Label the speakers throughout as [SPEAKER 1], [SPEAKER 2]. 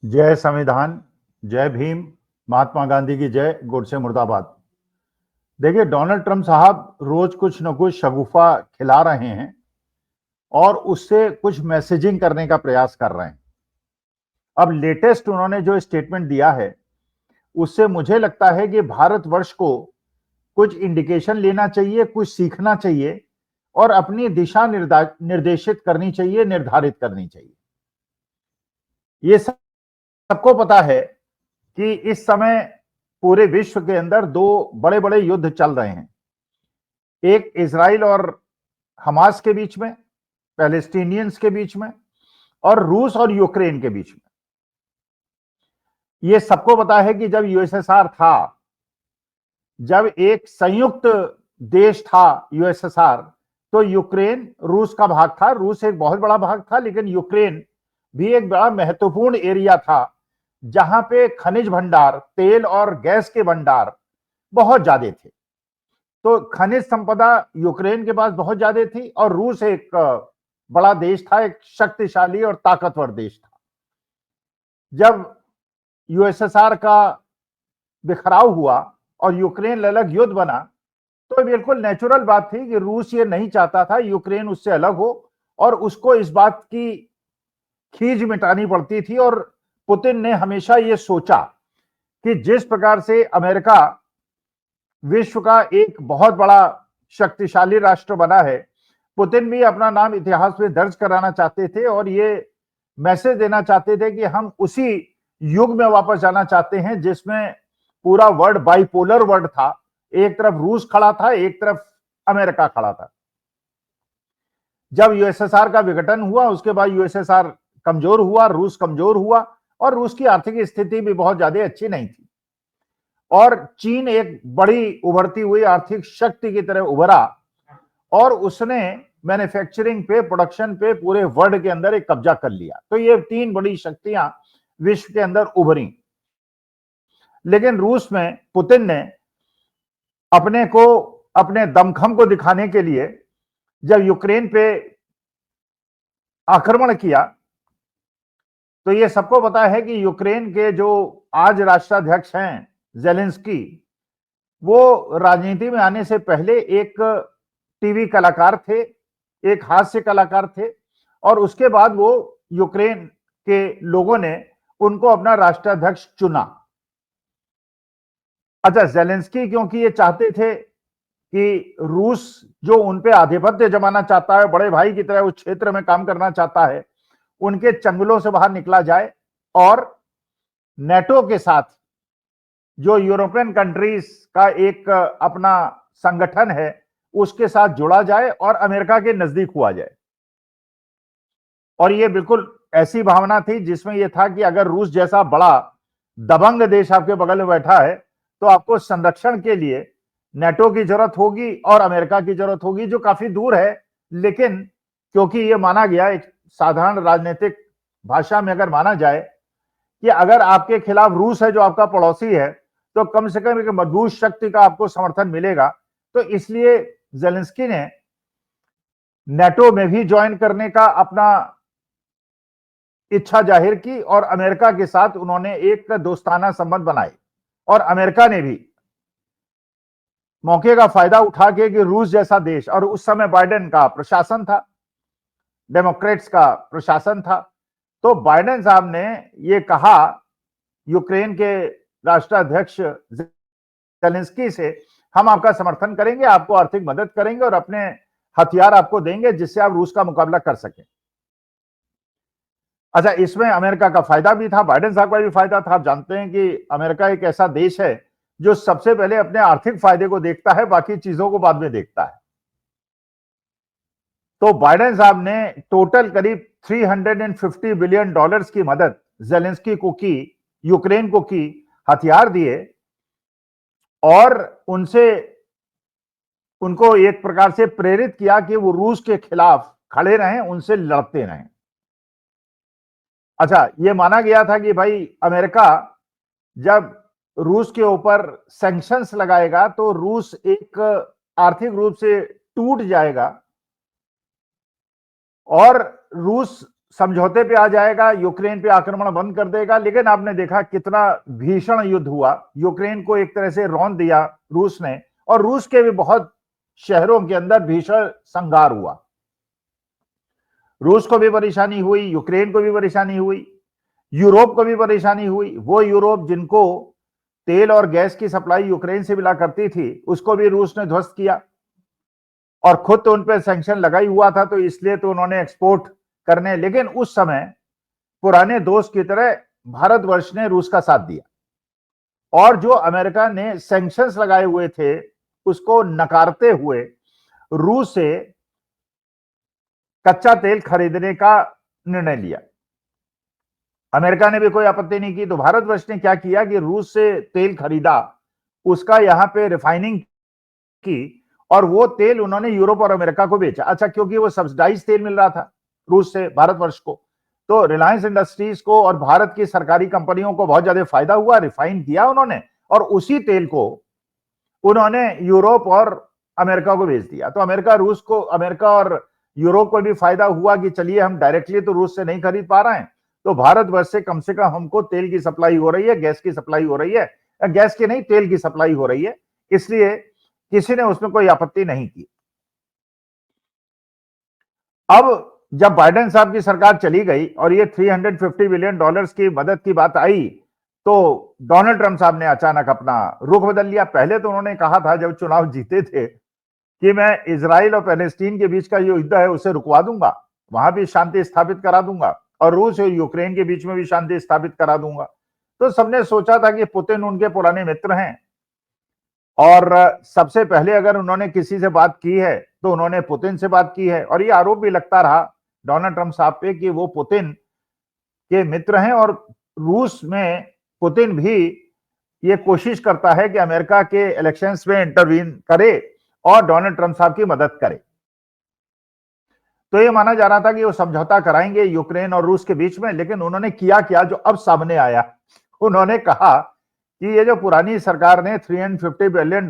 [SPEAKER 1] जय संविधान, जय भीम, महात्मा गांधी की जय, गोडसे मुर्दाबाद। देखिए, डोनाल्ड ट्रंप साहब रोज कुछ न कुछ शगुफा खिला रहे हैं और उससे कुछ मैसेजिंग करने का प्रयास कर रहे हैं। अब लेटेस्ट उन्होंने जो स्टेटमेंट दिया है उससे मुझे लगता है कि भारतवर्ष को कुछ इंडिकेशन लेना चाहिए, कुछ सीखना चाहिए और अपनी दिशा निर्देशित करनी चाहिए, निर्धारित करनी चाहिए। ये सबको पता है कि इस समय पूरे विश्व के अंदर दो बड़े बड़े युद्ध चल रहे हैं। एक इजराइल और हमास के बीच में, पैलेस्टीनियंस के बीच में, और रूस और यूक्रेन के बीच में। यह सबको पता है कि जब यूएसएसआर था, जब एक संयुक्त देश था यूएसएसआर, तो यूक्रेन रूस का भाग था। रूस एक बहुत बड़ा भाग था, लेकिन यूक्रेन भी एक बड़ा महत्वपूर्ण एरिया था जहां पे खनिज भंडार, तेल और गैस के भंडार बहुत ज्यादा थे। तो खनिज संपदा यूक्रेन के पास बहुत ज्यादा थी और रूस एक बड़ा देश था, एक शक्तिशाली और ताकतवर देश था। जब यूएसएसआर का बिखराव हुआ और यूक्रेन अलग युद्ध बना, तो बिल्कुल नेचुरल बात थी कि रूस ये नहीं चाहता था यूक्रेन उससे अलग हो और उसको इस बात की खींच मिटानी पड़ती थी। और पुतिन ने हमेशा ये सोचा कि जिस प्रकार से अमेरिका विश्व का एक बहुत बड़ा शक्तिशाली राष्ट्र बना है, पुतिन भी अपना नाम इतिहास में दर्ज कराना चाहते थे और ये मैसेज देना चाहते थे कि हम उसी युग में वापस जाना चाहते हैं जिसमें पूरा वर्ल्ड बाइपोलर वर्ल्ड था। एक तरफ रूस खड़ा था, एक तरफ अमेरिका खड़ा था। जब यूएसएसआर का विघटन हुआ, उसके बाद यूएसएसआर कमजोर हुआ, रूस कमजोर हुआ और रूस की आर्थिक स्थिति भी बहुत ज्यादा अच्छी नहीं थी और चीन एक बड़ी उभरती हुई आर्थिक शक्ति की तरह उभरा और उसने मैन्युफैक्चरिंग पे, प्रोडक्शन पे पूरे वर्ल्ड के अंदर एक कब्जा कर लिया। तो ये तीन बड़ी शक्तियां विश्व के अंदर उभरी। लेकिन रूस में पुतिन ने अपने को, अपने दमखम को दिखाने के लिए जब यूक्रेन पे आक्रमण किया, तो ये सबको पता है कि यूक्रेन के जो आज राष्ट्राध्यक्ष हैं जेलेंस्की, वो राजनीति में आने से पहले एक टीवी कलाकार थे, एक हास्य कलाकार थे और उसके बाद वो यूक्रेन के लोगों ने उनको अपना राष्ट्राध्यक्ष चुना। अच्छा, जेलेंस्की क्योंकि ये चाहते थे कि रूस जो उन पे आधिपत्य जमाना चाहता है, बड़े भाई की तरह उस क्षेत्र में काम करना चाहता है, उनके चंगुलों से बाहर निकला जाए और नेटो के साथ, जो यूरोपियन कंट्रीज का एक अपना संगठन है, उसके साथ जुड़ा जाए और अमेरिका के नजदीक हुआ जाए। और ये बिल्कुल ऐसी भावना थी जिसमें यह था कि अगर रूस जैसा बड़ा दबंग देश आपके बगल में बैठा है तो आपको संरक्षण के लिए नेटो की जरूरत होगी और अमेरिका की जरूरत होगी, जो काफी दूर है। लेकिन क्योंकि यह माना गया, एक साधारण राजनीतिक भाषा में अगर माना जाए कि अगर आपके खिलाफ रूस है जो आपका पड़ोसी है, तो कम से कम एक मजबूत शक्ति का आपको समर्थन मिलेगा। तो इसलिए जेलेंस्की ने नेटो में भी ज्वाइन करने का अपना इच्छा जाहिर की और अमेरिका के साथ उन्होंने एक दोस्ताना संबंध बनाए। और अमेरिका ने भी मौके का फायदा उठा के कि रूस जैसा देश, और उस समय बाइडेन का प्रशासन था, डेमोक्रेट्स का प्रशासन था, तो बाइडेन साहब ने ये कहा यूक्रेन के राष्ट्राध्यक्ष जेलेंस्की से, हम आपका समर्थन करेंगे, आपको आर्थिक मदद करेंगे और अपने हथियार आपको देंगे जिससे आप रूस का मुकाबला कर सकें। अच्छा, इसमें अमेरिका का फायदा भी था, बाइडेन साहब का भी फायदा था। आप जानते हैं कि अमेरिका एक ऐसा देश है जो सबसे पहले अपने आर्थिक फायदे को देखता है, बाकी चीजों को बाद में देखता है। तो बाइडेन साहब ने टोटल करीब $350 बिलियन की मदद जेलेंस्की को की, यूक्रेन को की, हथियार दिए और उनसे उनको एक प्रकार से प्रेरित किया कि वो रूस के खिलाफ खड़े रहें, उनसे लड़ते रहें। अच्छा, ये माना गया था कि भाई अमेरिका जब रूस के ऊपर सैंक्शंस लगाएगा तो रूस एक आर्थिक रूप से टूट जाएगा और रूस समझौते पे आ जाएगा, यूक्रेन पे आक्रमण बंद कर देगा। लेकिन आपने देखा कितना भीषण युद्ध हुआ, यूक्रेन को एक तरह से रौंद दिया रूस ने, और रूस के भी बहुत शहरों के अंदर भीषण संघार हुआ। रूस को भी परेशानी हुई, यूक्रेन को भी परेशानी हुई, यूरोप को भी परेशानी हुई। वो यूरोप जिनको तेल और गैस की सप्लाई यूक्रेन से मिला करती थी, उसको भी रूस ने ध्वस्त किया, और खुद तो उन पर सैंक्शन लगा ही हुआ था, तो इसलिए तो उन्होंने एक्सपोर्ट करने। लेकिन उस समय पुराने दोस्त की तरह भारतवर्ष ने रूस का साथ दिया, और जो अमेरिका ने सैंक्शंस लगाए हुए थे उसको नकारते हुए रूस से कच्चा तेल खरीदने का निर्णय लिया। अमेरिका ने भी कोई आपत्ति नहीं की, तो भारतवर्ष ने क्या किया कि रूस से तेल खरीदा, उसका यहां पे रिफाइनिंग की, और वो तेल उन्होंने यूरोप और अमेरिका को बेचा। अच्छा, क्योंकि वो सब्सिडाइज तेल मिल रहा था रूस से भारतवर्ष को, तो रिलायंस इंडस्ट्रीज को और भारत की सरकारी कंपनियों को बहुत ज्यादा फायदा हुआ। रिफाइन किया उन्होंने, और उसी तेल को उन्होंने यूरोप और अमेरिका को बेच दिया। तो अमेरिका और यूरोप को भी फायदा हुआ कि चलिए हम डायरेक्टली तो रूस से नहीं खरीद पा रहे हैं, तो भारतवर्ष से कम हमको तेल की सप्लाई हो रही है, गैस की सप्लाई हो रही है, गैस की नहीं, तेल की सप्लाई हो रही है, इसलिए किसी ने उसमें कोई आपत्ति नहीं की। अब जब बाइडेन साहब की सरकार चली गई और ये $350 बिलियन की मदद की बात आई, तो डोनाल्ड ट्रंप साहब ने अचानक अपना रुख बदल लिया। पहले तो उन्होंने कहा था जब चुनाव जीते थे कि मैं इजराइल और पैलेस्टीन के बीच का जो युद्ध है उसे रुकवा दूंगा, वहां भी शांति स्थापित करा दूंगा, और रूस और यूक्रेन के बीच में भी शांति स्थापित करा दूंगा। तो सबने सोचा था कि पुतिन उनके पुराने मित्र हैं, और सबसे पहले अगर उन्होंने किसी से बात की है तो उन्होंने पुतिन से बात की है। और ये आरोप भी लगता रहा डोनाल्ड ट्रंप साहब पे कि वो पुतिन के मित्र हैं, और रूस में पुतिन भी ये कोशिश करता है कि अमेरिका के इलेक्शंस में इंटरवीन करे और डोनाल्ड ट्रंप साहब की मदद करे। तो ये माना जा रहा था कि वो समझौता कराएंगे यूक्रेन और रूस के बीच में। लेकिन उन्होंने किया क्या जो अब सामने आया, उन्होंने कहा कि ये जो पुरानी सरकार ने $350 बिलियन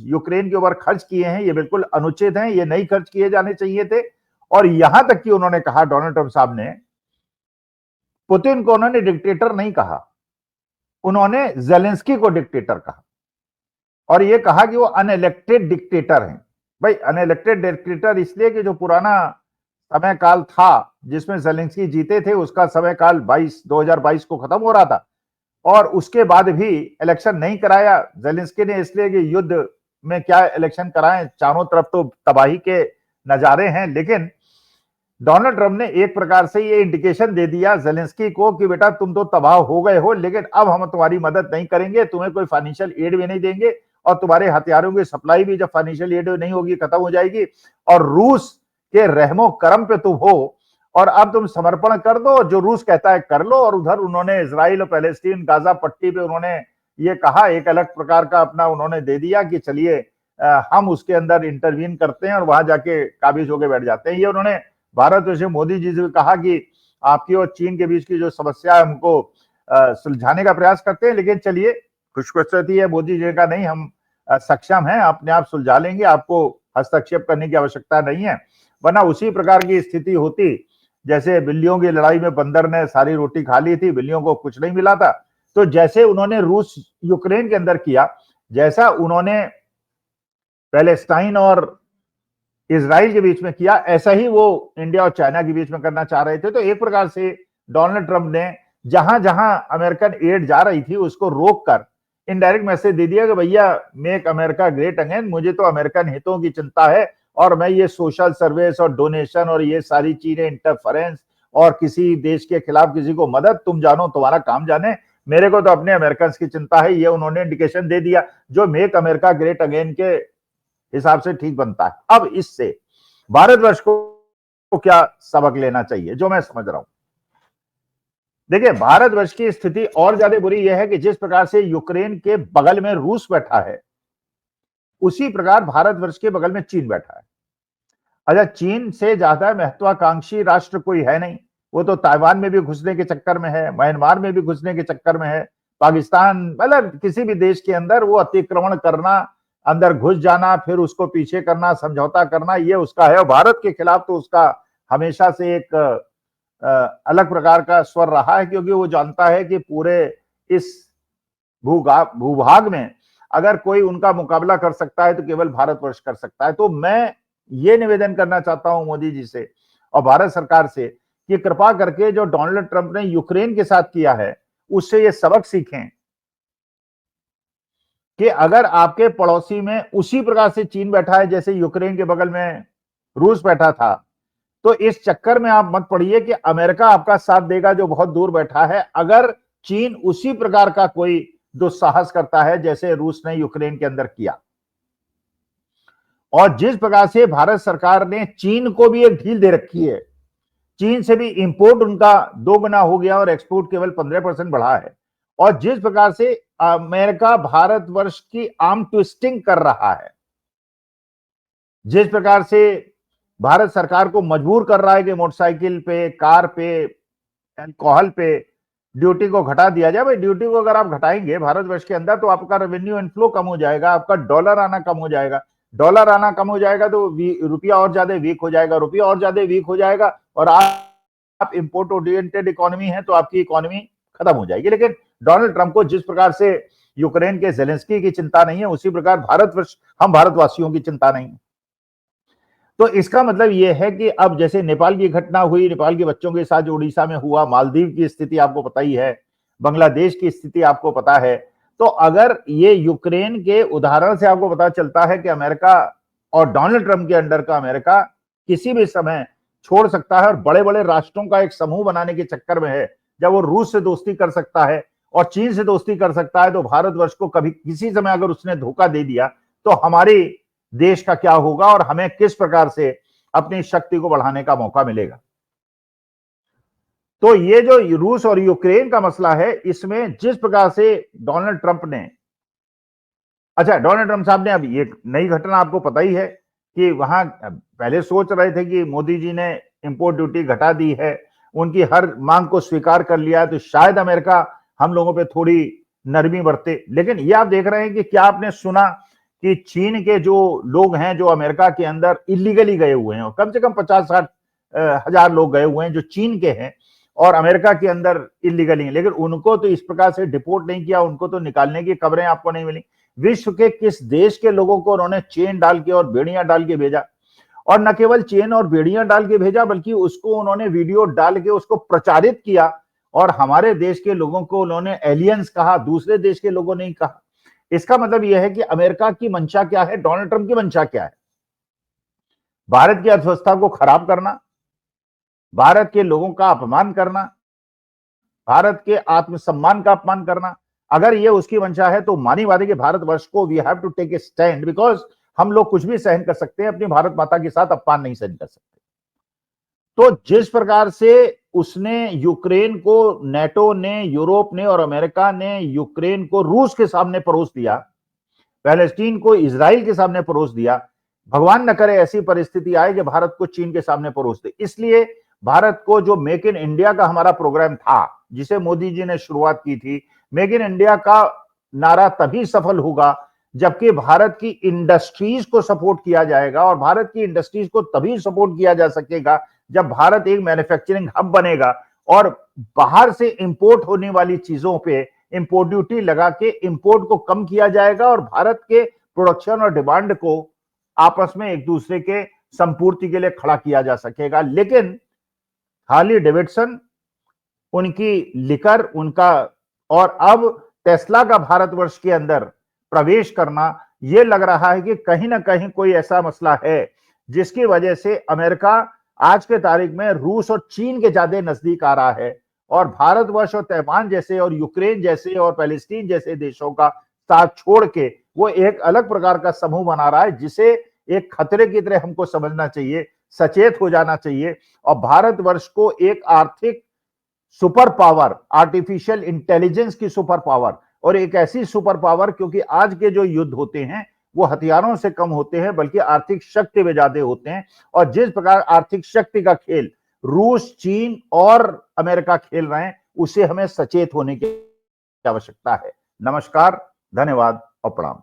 [SPEAKER 1] यूक्रेन के ऊपर खर्च किए हैं, ये बिल्कुल अनुचित हैं, ये नहीं खर्च किए जाने चाहिए थे। और यहां तक कि उन्होंने कहा, डोनाल्ड ट्रंप साहब ने पुतिन को उन्होंने डिक्टेटर नहीं कहा, उन्होंने जेलेंस्की को डिक्टेटर कहा, और ये कहा कि वो अनइलेक्टेड डिक्टेटर हैं। भाई, अनइलेक्टेड डिक्टेटर इसलिए कि जो पुराना समय काल था जिसमें जेलेंस्की जीते थे, उसका समय काल 2022 को खत्म हो रहा था, और उसके बाद भी इलेक्शन नहीं कराया जेलेंस्की ने, इसलिए कि युद्ध में क्या इलेक्शन कराएं, चारों तरफ तो तबाही के नजारे हैं। लेकिन डोनाल्ड ट्रंप ने एक प्रकार से ये इंडिकेशन दे दिया जेलेंस्की को कि बेटा तुम तो तबाह हो गए हो, लेकिन अब हम तुम्हारी मदद नहीं करेंगे, तुम्हें कोई फाइनेंशियल एड भी नहीं देंगे, और तुम्हारे हथियारों की सप्लाई भी जब फाइनेंशियल एड नहीं होगी खत्म हो जाएगी, और रूस के रहमो करम पे तुम हो, और अब तुम समर्पण कर दो, जो रूस कहता है कर लो। और उधर उन्होंने इजराइल और पैलेस्टीन गाजा पट्टी पे उन्होंने ये कहा, एक अलग प्रकार का अपना उन्होंने दे दिया कि चलिए हम उसके अंदर इंटरवीन करते हैं और वहां जाके काबिज होके बैठ जाते हैं। ये उन्होंने भारत से मोदी जी से कहा कि आपकी और चीन के बीच की जो समस्या है हमको सुलझाने का प्रयास करते हैं, लेकिन चलिए खुशकिस्मती है मोदी जी का, नहीं हम सक्षम हैं, अपने आप सुलझा लेंगे, आपको हस्तक्षेप करने की आवश्यकता नहीं है। वरना उसी प्रकार की स्थिति होती जैसे बिल्लियों की लड़ाई में बंदर ने सारी रोटी खा ली थी, बिल्लियों को कुछ नहीं मिला था। तो जैसे उन्होंने रूस यूक्रेन के अंदर किया, जैसा उन्होंने पैलेस्टाइन और इजराइल के बीच में किया, ऐसा ही वो इंडिया और चाइना के बीच में करना चाह रहे थे। तो एक प्रकार से डोनाल्ड ट्रंप ने जहां जहां अमेरिकन एड जा रही थी उसको रोककर इनडायरेक्ट मैसेज दे दिया कि भैया मेक अमेरिका ग्रेट अगेन, मुझे तो अमेरिकन हितों की चिंता है, और मैं ये सोशल सर्विस और डोनेशन और ये सारी चीजें, इंटरफेरेंस और किसी देश के खिलाफ किसी को मदद, तुम जानो तुम्हारा काम जाने, मेरे को तो अपने अमेरिकन की चिंता है। ये उन्होंने इंडिकेशन दे दिया, जो मेक अमेरिका ग्रेट अगेन के हिसाब से ठीक बनता है। अब इससे भारतवर्ष को क्या सबक लेना चाहिए, जो मैं समझ रहा हूं, देखिए भारतवर्ष की स्थिति और ज्यादा बुरी यह है कि जिस प्रकार से यूक्रेन के बगल में रूस बैठा है, उसी प्रकार भारतवर्ष के बगल में चीन बैठा है। अच्छा, चीन से ज्यादा महत्वाकांक्षी राष्ट्र कोई है नहीं, वो तो ताइवान में भी घुसने के चक्कर में है, म्यांमार में भी घुसने के चक्कर में है, पाकिस्तान, मतलब किसी भी देश के अंदर वो अतिक्रमण करना, अंदर घुस जाना, फिर उसको पीछे करना, समझौता करना, ये उसका है। और भारत के खिलाफ तो उसका हमेशा से एक अलग प्रकार का स्वर रहा है, क्योंकि वो जानता है कि पूरे इस भूभाग में अगर कोई उनका मुकाबला कर सकता है तो केवल भारतवर्ष कर सकता है। तो मैं ये निवेदन करना चाहता हूं मोदी जी से और भारत सरकार से कि कृपा करके जो डोनाल्ड ट्रंप ने यूक्रेन के साथ किया है उससे ये सबक सीखें कि अगर आपके पड़ोसी में उसी प्रकार से चीन बैठा है जैसे यूक्रेन के बगल में रूस बैठा था, तो इस चक्कर में आप मत पड़िए कि अमेरिका आपका साथ देगा जो बहुत दूर बैठा है, अगर चीन उसी प्रकार का कोई दुस्साहस करता है जैसे रूस ने यूक्रेन के अंदर किया। और जिस प्रकार से भारत सरकार ने चीन को भी एक ढील दे रखी है, चीन से भी इंपोर्ट उनका 2 गुना हो गया और एक्सपोर्ट केवल 15% बढ़ा है। और जिस प्रकार से अमेरिका भारतवर्ष की आर्म ट्विस्टिंग कर रहा है, जिस प्रकार से भारत सरकार को मजबूर कर रहा है कि मोटरसाइकिल पे, कार पे, अल्कोहल पे ड्यूटी को घटा दिया जाए। भाई ड्यूटी को अगर आप घटाएंगे भारतवर्ष के अंदर तो आपका रेवेन्यू इनफ्लो कम हो जाएगा, आपका डॉलर आना कम हो जाएगा, डॉलर आना कम हो जाएगा तो रुपया और ज्यादा वीक हो जाएगा, रुपया और ज्यादा वीक हो जाएगा और आप इंपोर्ट ओरिएंटेड इकोनॉमी है तो आपकी इकोनॉमी खत्म हो जाएगी। लेकिन डोनाल्ड ट्रंप को जिस प्रकार से यूक्रेन के जेलेंस्की की चिंता नहीं है, उसी प्रकार भारतवर्ष हम भारतवासियों की चिंता नहीं है। तो इसका मतलब यह है कि अब जैसे नेपाल की घटना हुई, नेपाल के बच्चों के साथ जो उड़ीसा में हुआ, मालदीव की स्थिति आपको पता ही है, बांग्लादेश की स्थिति आपको पता है, तो अगर ये यूक्रेन के उदाहरण से आपको पता चलता है कि अमेरिका और डोनाल्ड ट्रंप के अंडर का अमेरिका किसी भी समय छोड़ सकता है और बड़े बड़े राष्ट्रों का एक समूह बनाने के चक्कर में है, जब वो रूस से दोस्ती कर सकता है और चीन से दोस्ती कर सकता है, तो भारतवर्ष को कभी किसी समय अगर उसने धोखा दे दिया तो हमारी देश का क्या होगा और हमें किस प्रकार से अपनी शक्ति को बढ़ाने का मौका मिलेगा। तो ये जो रूस और यूक्रेन का मसला है, इसमें जिस प्रकार से डोनाल्ड ट्रंप ने, अच्छा डोनाल्ड ट्रंप साहब ने, अब ये नई घटना आपको पता ही है कि वहां पहले सोच रहे थे कि मोदी जी ने इंपोर्ट ड्यूटी घटा दी है, उनकी हर मांग को स्वीकार कर लिया तो शायद अमेरिका हम लोगों पे थोड़ी नरमी बरते। लेकिन ये आप देख रहे हैं कि क्या आपने सुना कि चीन के जो लोग हैं जो अमेरिका के अंदर इलीगली गए हुए हैं, कम से कम 50-60 हजार लोग गए हुए हैं जो चीन के हैं और अमेरिका के अंदर इलीगली हैं, लेकिन उनको तो इस प्रकार से डिपोर्ट नहीं किया, उनको तो निकालने की खबरें आपको नहीं मिली। विश्व के किस देश के लोगों को उन्होंने चेन डाल के और बेड़ियां डाल के भेजा, और न केवल चेन और बेड़ियां डाल के भेजा बल्कि उसको उन्होंने वीडियो डाल के उसको प्रचारित किया और हमारे देश के लोगों को उन्होंने एलियंस कहा, दूसरे देश के लोगों ने कहा। इसका मतलब यह है कि अमेरिका की मंशा क्या है, डोनाल्ड ट्रंप की मंशा क्या है? भारत की अर्थव्यवस्था को खराब करना, भारत के लोगों का अपमान करना, भारत के आत्मसम्मान का अपमान करना। अगर ये उसकी मंशा है तो मानी बात है कि भारतवर्ष को we have to take a stand, because हम लोग कुछ भी सहन कर सकते हैं, अपनी भारत माता के साथ अपमान नहीं सहन कर सकते। तो जिस प्रकार से उसने यूक्रेन को, नेटो ने, यूरोप ने और अमेरिका ने यूक्रेन को रूस के सामने परोस दिया, पैलेस्टीन को इजराइल के सामने परोस दिया, भगवान न करे ऐसी परिस्थिति आए कि भारत को चीन के सामने परोस दे। इसलिए भारत को जो मेक इन इंडिया का हमारा प्रोग्राम था जिसे मोदी जी ने शुरुआत की थी, मेक इन इंडिया का नारा तभी सफल होगा जबकि भारत की इंडस्ट्रीज को सपोर्ट किया जाएगा, और भारत की इंडस्ट्रीज को तभी सपोर्ट किया जा सकेगा जब भारत एक मैन्युफैक्चरिंग हब बनेगा और बाहर से इंपोर्ट होने वाली चीजों पे इंपोर्ट ड्यूटी लगा के इंपोर्ट को कम किया जाएगा और भारत के प्रोडक्शन और डिमांड को आपस में एक दूसरे के संपूर्ति के लिए खड़ा किया जा सकेगा। लेकिन हार्ली डेविडसन, उनकी लिकर, उनका और अब टेस्ला का भारतवर्ष के अंदर प्रवेश करना, यह लग रहा है कि कहीं ना कहीं कोई ऐसा मसला है जिसकी वजह से अमेरिका आज के तारीख में रूस और चीन के ज्यादा नजदीक आ रहा है और भारतवर्ष और ताइवान जैसे और यूक्रेन जैसे और पैलेस्टीन जैसे देशों का साथ छोड़ के वो एक अलग प्रकार का समूह बना रहा है, जिसे एक खतरे की तरह हमको समझना चाहिए, सचेत हो जाना चाहिए और भारतवर्ष को एक आर्थिक सुपर पावर, आर्टिफिशियल इंटेलिजेंस की सुपर पावर और एक ऐसी सुपर पावर, क्योंकि आज के जो युद्ध होते हैं वो हथियारों से कम होते हैं बल्कि आर्थिक शक्ति में ज्यादा होते हैं, और जिस प्रकार आर्थिक शक्ति का खेल रूस, चीन और अमेरिका खेल रहे हैं उसे हमें सचेत होने की आवश्यकता है। नमस्कार, धन्यवाद और प्रणाम।